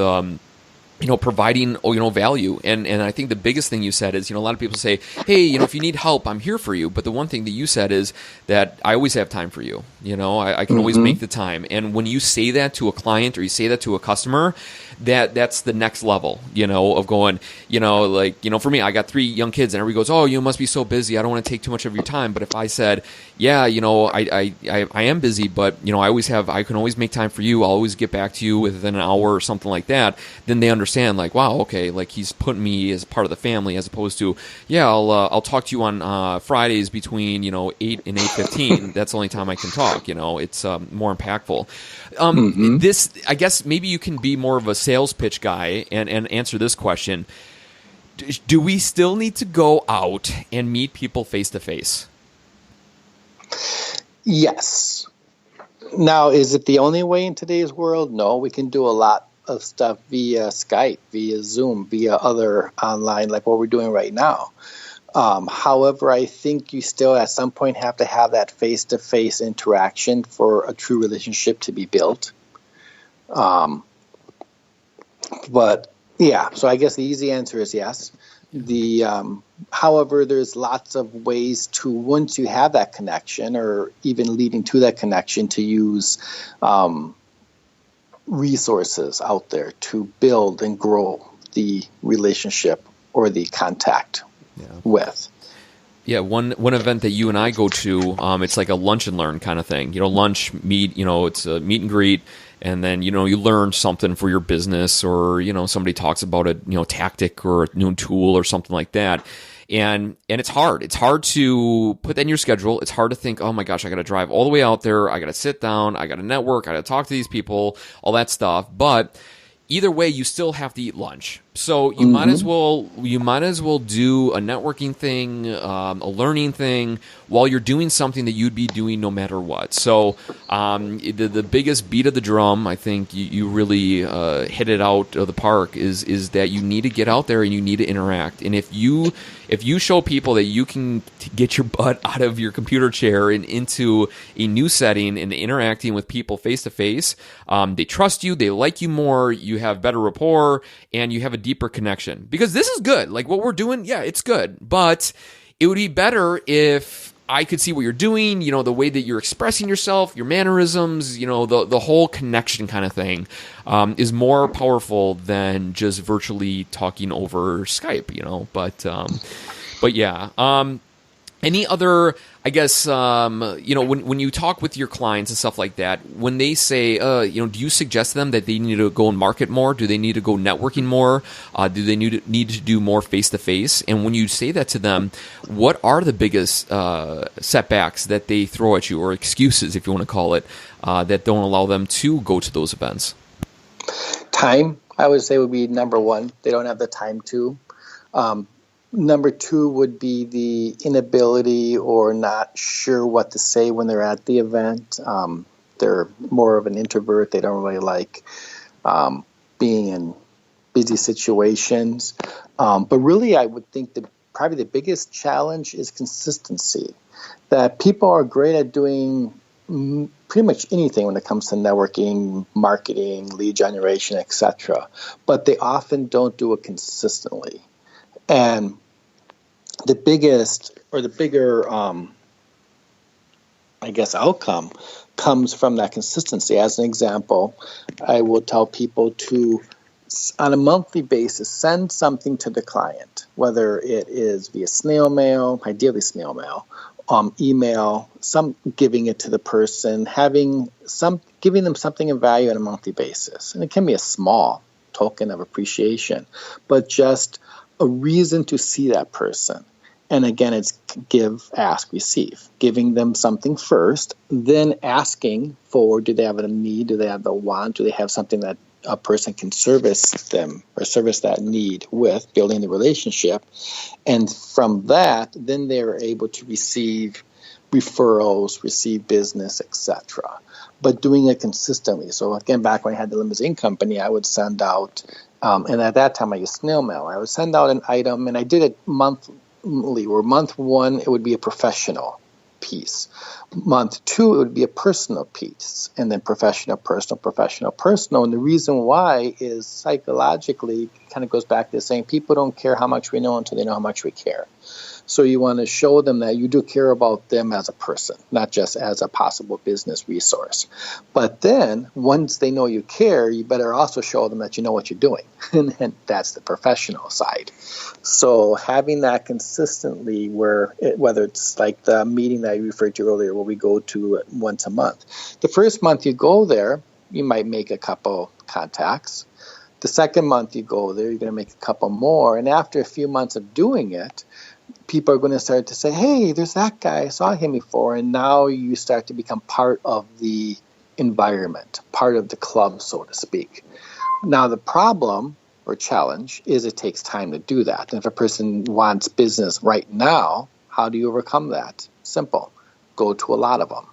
providing, value. And I think the biggest thing you said is, a lot of people say, hey, if you need help, I'm here for you. But the one thing that you said is that I always have time for you. I can always make the time. And when you say that to a client, or you say that to a customer, that's the next level, of going, for me, I got 3 young kids, and everybody goes, oh, you must be so busy. I don't want to take too much of your time. But if I said, yeah, I am busy, but, I can always make time for you. I'll always get back to you within an hour or something like that. Then they understand, like, wow, okay, like, he's putting me as part of the family, as opposed to, yeah, I'll talk to you on Fridays between 8 and 8:15. That's the only time I can talk. It's more impactful. This, I guess, maybe you can be more of a sales pitch guy and answer this question. Do we still need to go out and meet people face to face? Yes. Now, is it the only way in today's world? No, we can do a lot of stuff via Skype, via Zoom, via other online, like what we're doing right now. However, I think you still at some point have to have that face-to-face interaction for a true relationship to be built. But yeah, so I guess the easy answer is yes. However, there's lots of ways to, once you have that connection, or even leading to that connection, to use resources out there to build and grow the relationship or the contact with. Yeah, one event that you and I go to, it's like a lunch and learn kind of thing. Lunch, meet, it's a meet and greet, and then, you learn something for your business, or, somebody talks about a, tactic or a new tool or something like that. And it's hard. It's hard to put that in your schedule. It's hard to think, oh my gosh, I got to drive all the way out there. I got to sit down. I got to network. I got to talk to these people, all that stuff. But either way, you still have to eat lunch. So you might as well do a networking thing, a learning thing, while you're doing something that you'd be doing no matter what. So the biggest beat of the drum, I think you really hit it out of the park, is that you need to get out there and you need to interact. And if you show people that you can get your butt out of your computer chair and into a new setting and interacting with people face to face, they trust you, they like you more, you have better rapport, and you have a deeper connection. Because this is good. Like what we're doing, yeah, it's good. But it would be better if I could see what you're doing, the way that you're expressing yourself, your mannerisms, the whole connection kind of thing is more powerful than just virtually talking over Skype, but yeah. Any other, I guess, when you talk with your clients and stuff like that, when they say, do you suggest to them that they need to go and market more? Do they need to go networking more? Do they need to do more face-to-face? And when you say that to them, what are the biggest setbacks that they throw at you, or excuses, if you want to call it, that don't allow them to go to those events? Time, I would say, would be number one. They don't have the time to. Number two would be the inability or not sure what to say when they're at the event. They're more of an introvert. They don't really like being in busy situations. But really, I would think that probably the biggest challenge is consistency. That people are great at doing pretty much anything when it comes to networking, marketing, lead generation, etc. But they often don't do it consistently. And the biggest or the bigger, outcome comes from that consistency. As an example, I will tell people to, on a monthly basis, send something to the client, whether it is via snail mail, ideally snail mail, email, giving it to the person, giving them something of value on a monthly basis. And it can be a small token of appreciation, but just a reason to see that person. And again, it's give, ask, receive. Giving them something first, then asking for, do they have a need, do they have a want, do they have something that a person can service them or service that need with, building the relationship. And from that, then they're able to receive referrals, receive business, etc. But doing it consistently. So again, back when I had the limousine company, I would send out, and at that time I used snail mail. I would send out an item, and I did it monthly, where month one, it would be a professional piece. Month two, it would be a personal piece, and then professional, personal, professional, personal. And the reason why is psychologically, it kind of goes back to saying people don't care how much we know until they know how much we care. So you want to show them that you do care about them as a person, not just as a possible business resource. But then once they know you care, you better also show them that you know what you're doing. And that's the professional side. So having that consistently, whether it's like the meeting that I referred to earlier, where we go to once a month. The first month you go there, you might make a couple contacts. The second month you go there, you're going to make a couple more. And after a few months of doing it, people are going to start to say, hey, there's that guy, I saw him before. And now you start to become part of the environment, part of the club, so to speak. Now the problem or challenge is it takes time to do that. And if a person wants business right now, how do you overcome that? Simple. Go to a lot of them.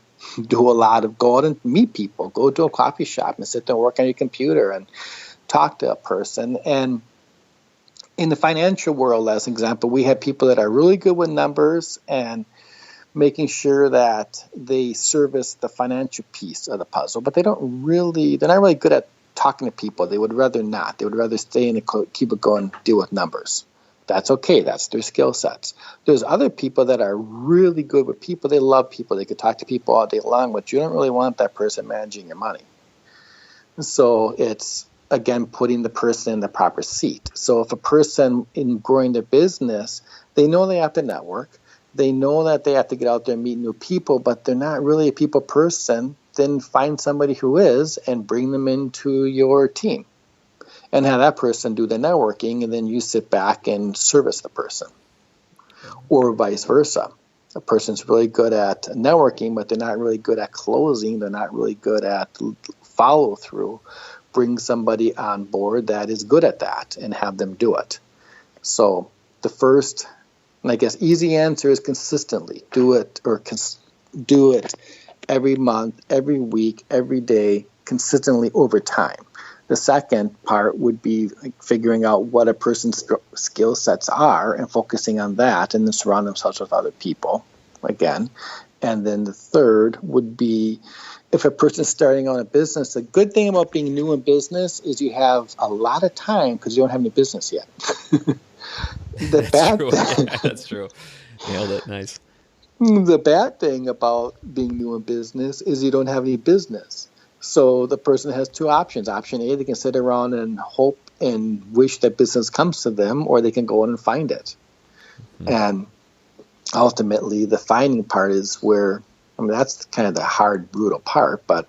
Go out and meet people. Go to a coffee shop and sit there and work on your computer and talk to a person. And in the financial world, as an example, we have people that are really good with numbers and making sure that they service the financial piece of the puzzle, but they're not really good at talking to people. They would rather not. They would rather stay in the cubicle and deal with numbers. That's okay. That's their skill sets. There's other people that are really good with people. They love people. They could talk to people all day long, but you don't really want that person managing your money. So it's, again, putting the person in the proper seat. So if a person in growing their business, they know they have to network, They know that they have to get out there and meet new people, but they're not really a people person. Then find somebody who is and bring them into your team and have that person do the networking, and then you sit back and service the person. Or vice versa. A person's really good at networking, but they're not really good at closing. They're not really good at follow through. Bring somebody on board that is good at that and have them do it. So the first, and I guess easy answer is consistently do it, or do it every month, every week, every day, consistently over time. The second part would be figuring out what a person's skill sets are and focusing on that, and then surround themselves with other people again. And then the third would be, if a person's starting on a business, the good thing about being new in business is you have a lot of time because you don't have any business yet. That's true. Yeah, that's true. Nailed it. Nice. The bad thing about being new in business is you don't have any business. So the person has two options. Option A, they can sit around and hope and wish that business comes to them, or they can go in and find it. Mm-hmm. And ultimately, the finding part is where, that's kind of the hard, brutal part, but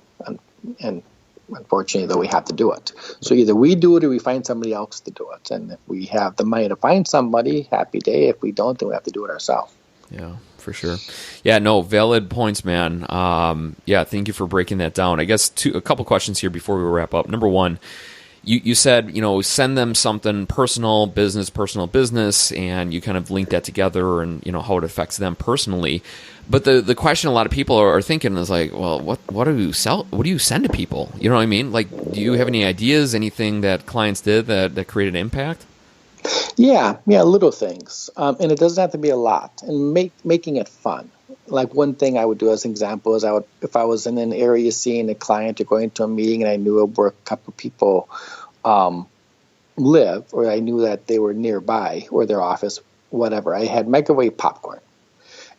and unfortunately, though, we have to do it. So either we do it or we find somebody else to do it. And if we have the money to find somebody, happy day. If we don't, then we have to do it ourselves. Yeah, for sure. Yeah, no, valid points, man. Yeah, thank you for breaking that down. I guess a couple questions here before we wrap up. Number one, you said, send them something personal business, and you kind of link that together and, how it affects them personally. But the question a lot of people are thinking is like, well, what do you sell? What do you send to people? You know what I mean? Like, do you have any ideas, anything that clients did that created impact? Yeah, little things. And it doesn't have to be a lot. And making it fun. Like one thing I would do as an example is if I was in an area seeing a client or going to a meeting and I knew where a couple of people live, or I knew that they were nearby or their office, whatever, I had microwave popcorn.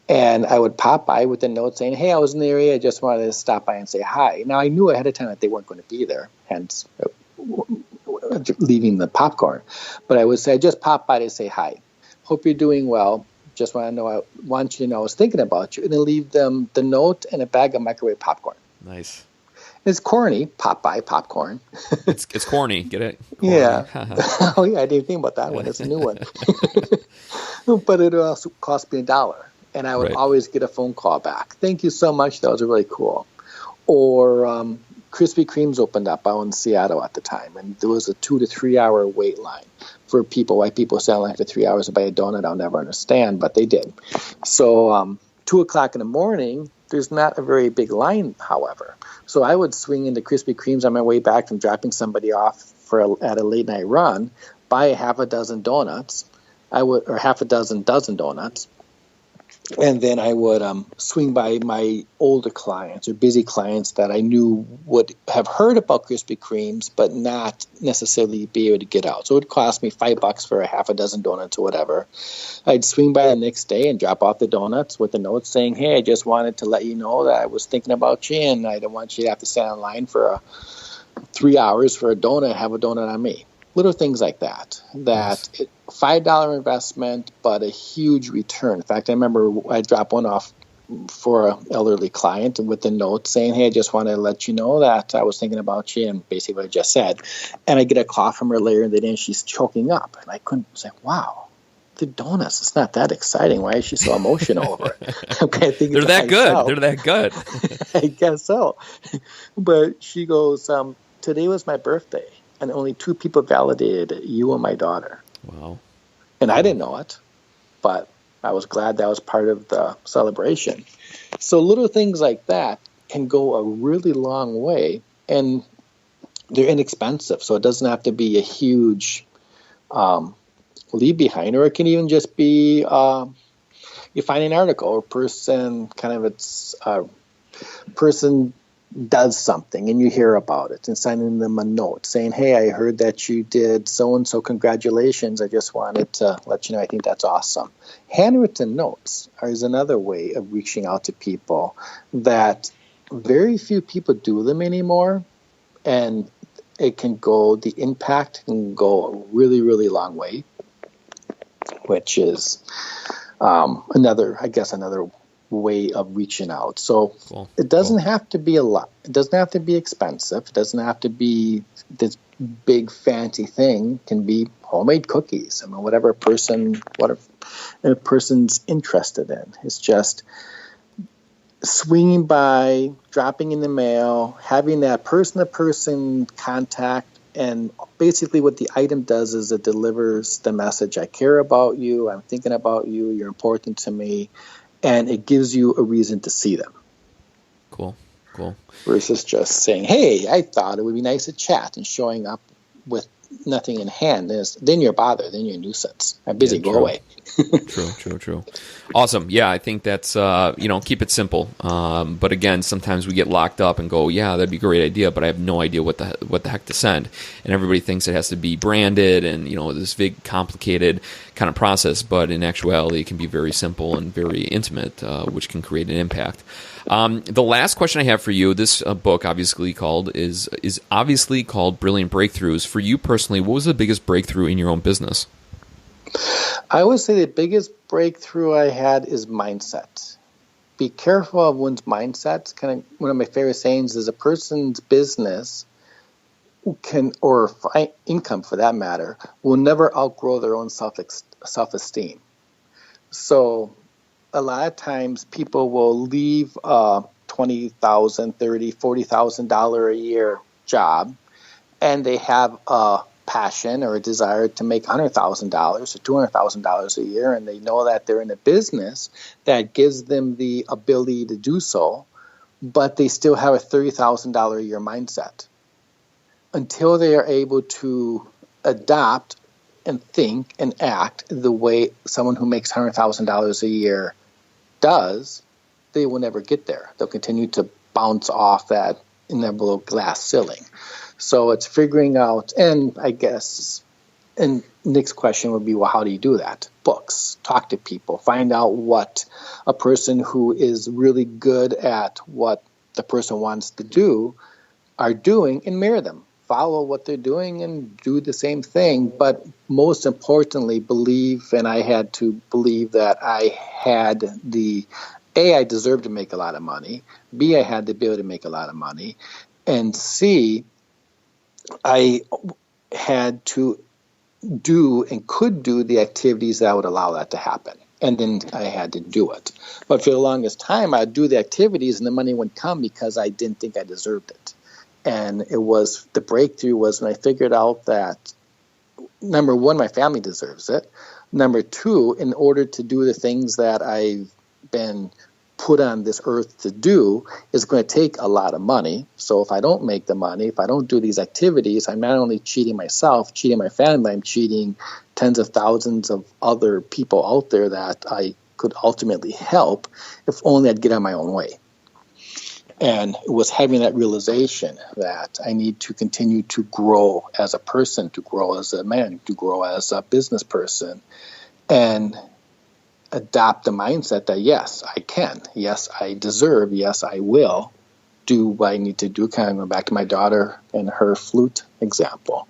And I would pop by with a note saying, hey, I was in the area, I just wanted to stop by and say hi. Now, I knew ahead of time that they weren't going to be there, hence leaving the popcorn. But I would say, I just popped by to say hi. Hope you're doing well. Just want you to know I was thinking about you. And then leave them the note and a bag of microwave popcorn. Nice. It's corny, pop by popcorn. It's corny, get it? Corny. Yeah. Oh, yeah, I didn't think about that one. It's a new one. But it also cost me $1. And I would always get a phone call back. Thank you so much. That was really cool. Or Krispy Kreme's opened up out in Seattle at the time, and there was a 2 to 3 hour wait line for people. Why people stand after 3 hours to buy a donut, I'll never understand, but they did. So 2 o'clock in the morning, there's not a very big line, however. So I would swing into Krispy Kreme's on my way back from dropping somebody off at a late night run, buy a half a dozen donuts, or half a dozen donuts. And then I would swing by my older clients or busy clients that I knew would have heard about Krispy Kreme's, but not necessarily be able to get out. So it would cost me $5 for a half a dozen donuts or whatever. I'd swing by the next day and drop off the donuts with a note saying, hey, I just wanted to let you know that I was thinking about you, and I don't want you to have to stand in line for 3 hours for a donut, have a donut on me. Little things like that. Yes. $5 investment, but a huge return. In fact, I remember I dropped one off for an elderly client with a note saying, hey, I just want to let you know that I was thinking about you, and basically what I just said. And I get a call from her later in the day, and she's choking up. And I couldn't say, wow, the donuts, it's not that exciting. Why is she so emotional over it? Okay, I think They're that good. They're that good. I guess so. But she goes, today was my birthday, and only 2 people validated it, you and my daughter. Wow. And I didn't know it, but I was glad that was part of the celebration. So little things like that can go a really long way, and they're inexpensive. So it doesn't have to be a huge leave behind, or it can even just be you find an article or person does something and you hear about it, and sending them a note saying, hey, I heard that you did so-and-so, congratulations. I just wanted to let you know I think that's awesome. Handwritten notes is another way of reaching out to people that very few people do them anymore, and the impact can go a really, really long way, which is another way of reaching out. So it doesn't have to be a lot. It doesn't have to be expensive. It doesn't have to be this big fancy thing. It can be homemade cookies. I mean, whatever a person's interested in. It's just swinging by, dropping in the mail, having that person-to-person contact. And basically what the item does is it delivers the message, I care about you, I'm thinking about you, you're important to me, and it gives you a reason to see them. Cool. Versus just saying, hey, I thought it would be nice to chat, and showing up with nothing in hand. Then you're bothered, then you're a nuisance. I'm busy, go away. True. Awesome. Yeah, I think that's, keep it simple. But again, sometimes we get locked up and go, yeah, that'd be a great idea, but I have no idea what the heck to send. And everybody thinks it has to be branded and, this big, complicated kind of process. But in actuality, it can be very simple and very intimate, which can create an impact. The last question I have for you, this book is obviously called Brilliant Breakthroughs. For you personally, what was the biggest breakthrough in your own business? I would say the biggest breakthrough I had is mindset. Be careful of one's mindset. Kind of one of my favorite sayings is a person's business or income for that matter, will never outgrow their own self-esteem. So a lot of times people will leave a $20,000, $30,000, $40,000 a year job, and they have a passion or a desire to make $100,000 or $200,000 a year, and they know that they're in a business that gives them the ability to do so, but they still have a $30,000 a year mindset. Until they are able to adopt and think and act the way someone who makes $100,000 a year does, they will never get there. They'll continue to bounce off that inevitable glass ceiling. So it's figuring out, and Nick's question would be, well, how do you do that? Books, talk to people, find out what a person who is really good at what the person wants to do are doing and mirror them. Follow what they're doing and do the same thing. But most importantly, believe, and I had to believe that I had I deserved to make a lot of money. B, I had the ability to make a lot of money. And C, I had to do and could do the activities that would allow that to happen. And then I had to do it. But for the longest time, I'd do the activities and the money wouldn't come because I didn't think I deserved it. And the breakthrough was when I figured out that, number one, my family deserves it. Number two, in order to do the things that I've been put on this earth to do, is going to take a lot of money. So if I don't make the money, if I don't do these activities, I'm not only cheating myself, cheating my family, I'm cheating tens of thousands of other people out there that I could ultimately help if only I'd get on my own way. And it was having that realization that I need to continue to grow as a person, to grow as a man, to grow as a business person, and adopt the mindset that, yes, I can, yes, I deserve, yes, I will do what I need to do. Kind of going back to my daughter and her flute example,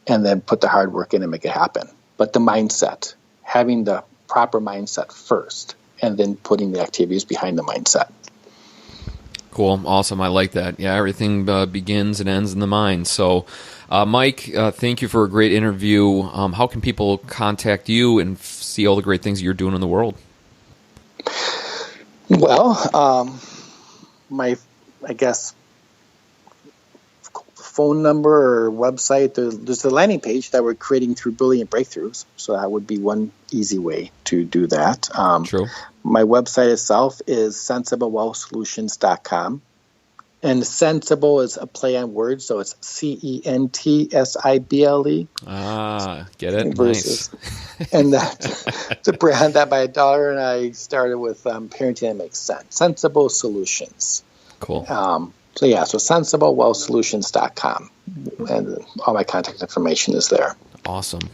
and then put the hard work in and make it happen. But the mindset, having the proper mindset first, and then putting the activities behind the mindset. Cool. Awesome. I like that. Yeah, everything begins and ends in the mind. So, Mike, thank you for a great interview. How can people contact you and see all the great things you're doing in the world? Well, my phone number or website, there's a landing page that we're creating through Brilliant Breakthroughs. So that would be one easy way to do that. True. My website itself is sensiblewealthsolutions.com. And sensible is a play on words, so it's CENTSIBLE. Get it? Nice. And it's a brand that my daughter and I started with Parenting That Makes Sense. Sensible Solutions. Cool. So sensiblewealthsolutions.com. And all my contact information is there. Awesome.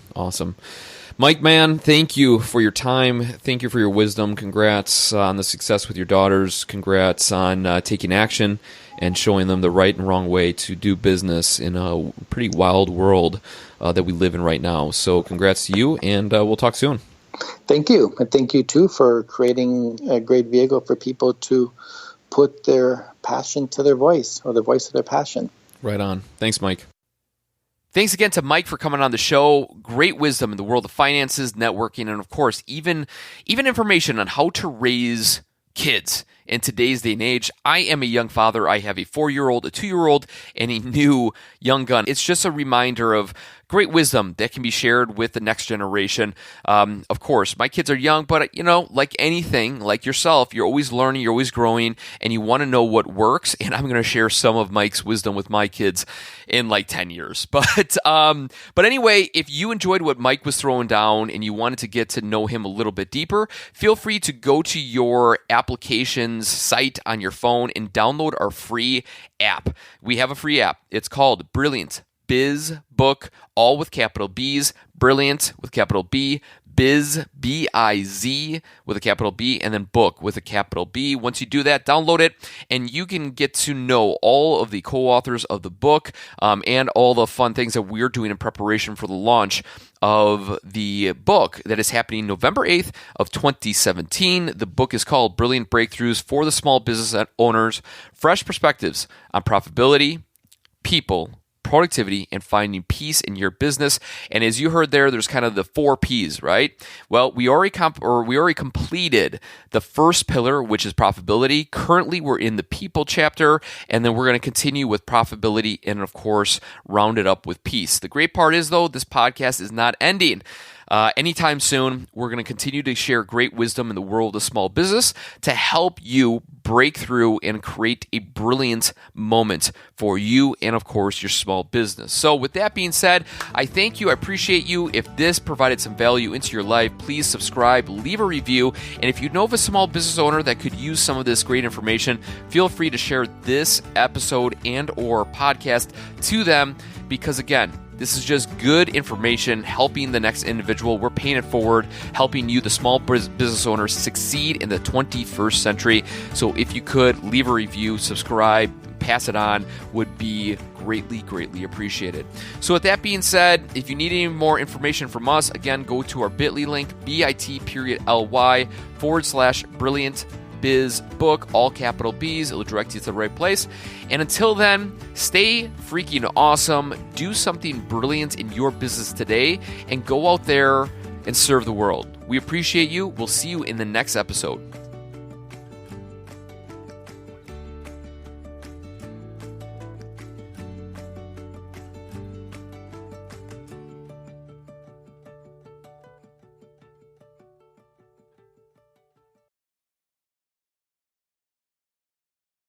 Mike, man, thank you for your time. Thank you for your wisdom. Congrats on the success with your daughters. Congrats on taking action and showing them the right and wrong way to do business in a pretty wild world that we live in right now. So congrats to you, and we'll talk soon. Thank you. And thank you, too, for creating a great vehicle for people to put their passion to their voice, or the voice of their passion. Right on. Thanks, Mike. Thanks again to Mike for coming on the show. Great wisdom in the world of finances, networking, and of course, even information on how to raise kids in today's day and age. I am a young father. I have a 4-year-old, a 2-year-old, and a new young gun. It's just a reminder of great wisdom that can be shared with the next generation. Of course, my kids are young, but like anything, like yourself, you're always learning, you're always growing, and you want to know what works. And I'm going to share some of Mike's wisdom with my kids in like 10 years. But anyway, if you enjoyed what Mike was throwing down and you wanted to get to know him a little bit deeper, feel free to go to your applications site on your phone and download our free app. We have a free app. It's called Brilliant Biz Book, all with capital B's, Brilliant with capital B, Biz, B-I-Z with a capital B, and then Book with a capital B. Once you do that, download it, and you can get to know all of the co-authors of the book and all the fun things that we're doing in preparation for the launch of the book that is happening November 8th of 2017. The book is called Brilliant Breakthroughs for the Small Business Owners, Fresh Perspectives on Profitability, People, Productivity, and finding peace in your business. And as you heard there's kind of the 4 P's, right? Well, we already completed the first pillar, which is profitability. Currently, we're in the people chapter, and then we're going to continue with profitability and, of course, round it up with peace. The great part is, though, this podcast is not ending anytime soon. We're going to continue to share great wisdom in the world of small business to help you break through and create a brilliant moment for you and, of course, your small business. So with that being said, I thank you. I appreciate you. If this provided some value into your life, please subscribe, leave a review. And if you know of a small business owner that could use some of this great information, feel free to share this episode and or podcast to them, because again, this is just good information helping the next individual. We're paying it forward, helping you, the small business owner, succeed in the 21st century. So if you could, leave a review, subscribe, pass it on, would be greatly, greatly appreciated. So with that being said, if you need any more information from us, again, go to our bit.ly link, bit.ly/brilliant Biz Book, all capital B's. It'll direct you to the right place. And until then, stay freaking awesome. Do something brilliant in your business today and go out there and serve the world. We appreciate you. We'll see you in the next episode.